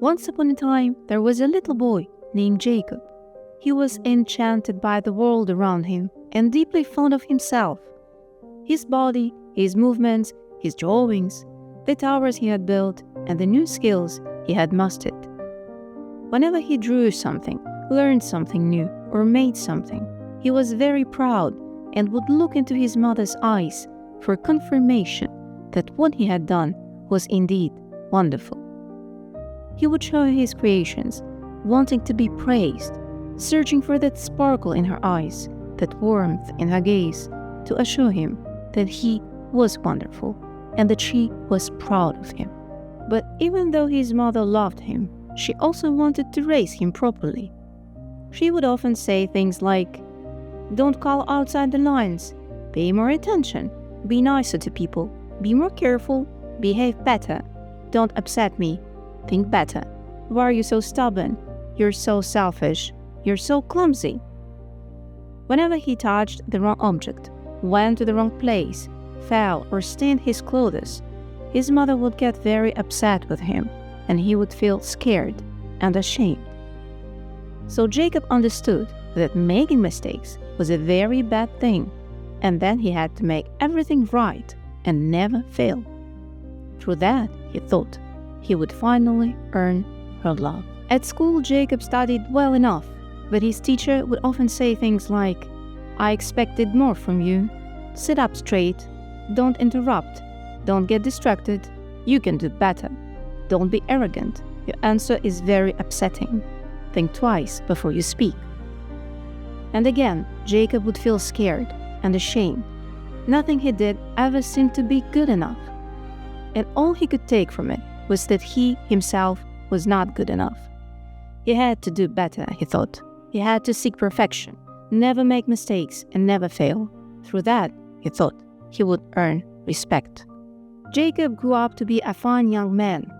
Once upon a time, there was a little boy named Jacob. He was enchanted by the world around him and deeply fond of himself. His body, his movements, his drawings, the towers he had built, and the new skills he had mastered. Whenever he drew something, learned something new, or made something, he was very proud and would look into his mother's eyes for confirmation that what he had done was indeed wonderful. He would show her his creations, wanting to be praised, searching for that sparkle in her eyes, that warmth in her gaze, to assure him that he was wonderful and that she was proud of him. But even though his mother loved him, she also wanted to raise him properly. She would often say things like, "Don't call outside the lines, pay more attention, be nicer to people, be more careful, behave better, don't upset me, think better. Why are you so stubborn? You're so selfish, you're so clumsy." Whenever he touched the wrong object, went to the wrong place, fell or stained his clothes, his mother would get very upset with him, and he would feel scared and ashamed. So Jacob understood that making mistakes was a very bad thing, and then he had to make everything right and never fail. Through that, he thought, he would finally earn her love. At school, Jacob studied well enough, but his teacher would often say things like, "I expected more from you. Sit up straight. Don't interrupt. Don't get distracted. You can do better. Don't be arrogant. Your answer is very upsetting. Think twice before you speak." And again, Jacob would feel scared and ashamed. Nothing he did ever seemed to be good enough. And all he could take from it was that he himself was not good enough. He had to do better, he thought. He had to seek perfection, never make mistakes, and never fail. Through that, he thought, he would earn respect. Jacob grew up to be a fine young man.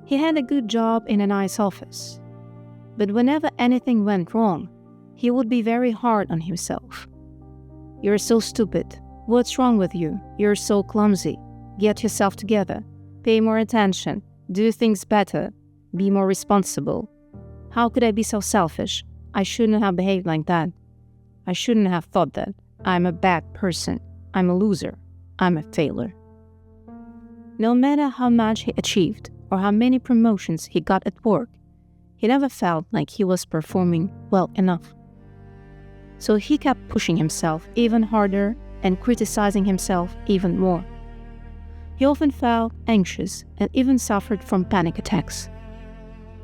He had a good job in a nice office. But whenever anything went wrong, he would be very hard on himself. "You're so stupid. What's wrong with you? You're so clumsy. Get yourself together. Pay more attention. Do things better. Be more responsible. How could I be so selfish? I shouldn't have behaved like that. I shouldn't have thought that. I'm a bad person. I'm a loser. I'm a failure." No matter how much he achieved or how many promotions he got at work, he never felt like he was performing well enough. So he kept pushing himself even harder and criticizing himself even more. He often felt anxious and even suffered from panic attacks.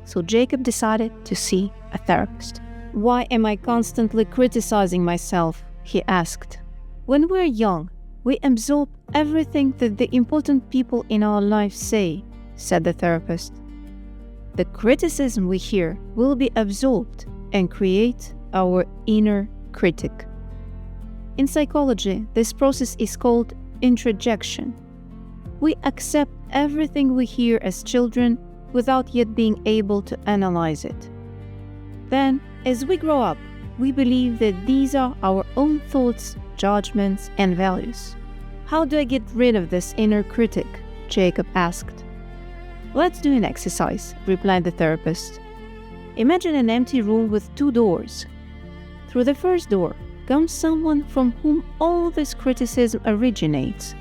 So Jacob decided to see a therapist. "Why am I constantly criticizing myself?" he asked. "When we're young, we absorb everything that the important people in our lives say," said the therapist. "The criticism we hear will be absorbed and create our inner critic." In psychology, this process is called introjection. We accept everything we hear as children without yet being able to analyze it. Then, as we grow up, we believe that these are our own thoughts, judgments, and values. "How do I get rid of this inner critic?" Jacob asked. "Let's do an exercise," replied the therapist. "Imagine an empty room with two doors. Through the first door comes someone from whom all this criticism originates.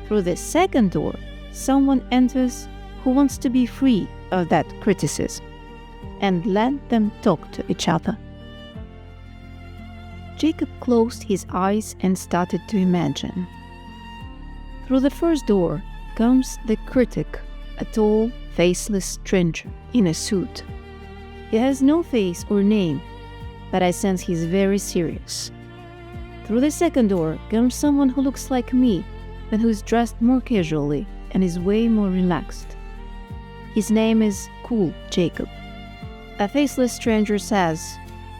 Through the second door, someone enters who wants to be free of that criticism, and let them talk to each other." Jacob closed his eyes and started to imagine. Through the first door comes the critic, a tall, faceless stranger in a suit. He has no face or name, but I sense he's very serious. Through the second door comes someone who looks like me, but who's dressed more casually and is way more relaxed. His name is Cool Jacob. A faceless stranger says,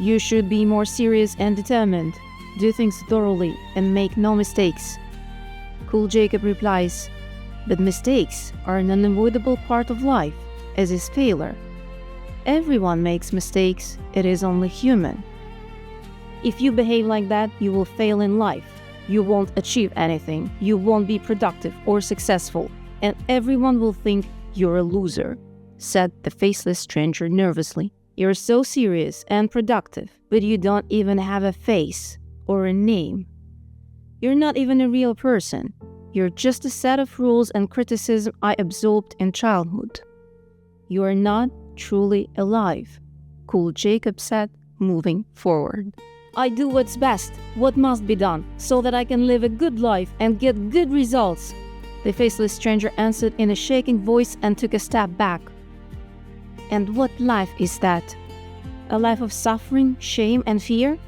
"You should be more serious and determined, do things thoroughly, and make no mistakes." Cool Jacob replies, "But mistakes are an unavoidable part of life, as is failure. Everyone makes mistakes, it is only human. If you behave like that, you will fail in life. You won't achieve anything, you won't be productive or successful, and everyone will think you're a loser. said the faceless stranger nervously. "You're so serious and productive, but you don't even have a face or a name. You're not even a real person. You're just a set of rules and criticism I absorbed in childhood. You are not truly alive," Cool Jacob said, moving forward. "I do what's best, what must be done, so that I can live a good life and get good results," the faceless stranger answered in a shaking voice and took a step back. "And what life is that? A life of suffering, shame, and fear?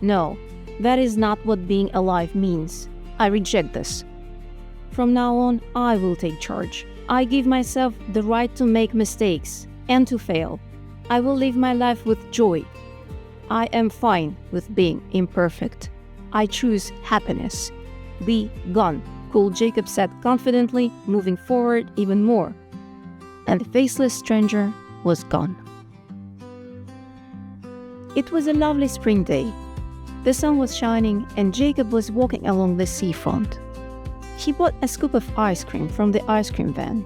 No, that is not what being alive means. I reject this. From now on, I will take charge. I give myself the right to make mistakes and to fail. I will live my life with joy. I am fine with being imperfect. I choose happiness. Be gone," Cool Jacob said confidently, moving forward even more. And the faceless stranger was gone. It was a lovely spring day. The sun was shining and Jacob was walking along the seafront. He bought a scoop of ice cream from the ice cream van.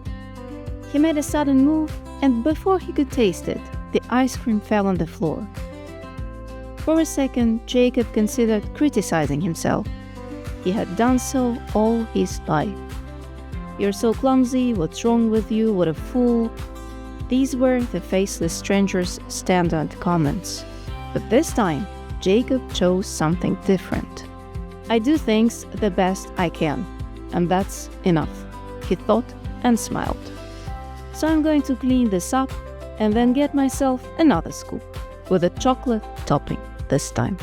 He made a sudden move, and before he could taste it, the ice cream fell on the floor. For a second, Jacob considered criticizing himself. He had done so all his life. "You're so clumsy, what's wrong with you, what a fool." These were the faceless stranger's standard comments. But this time, Jacob chose something different. "I do things the best I can, and that's enough," he thought and smiled. "So I'm going to clean this up and then get myself another scoop, with a chocolate topping this time."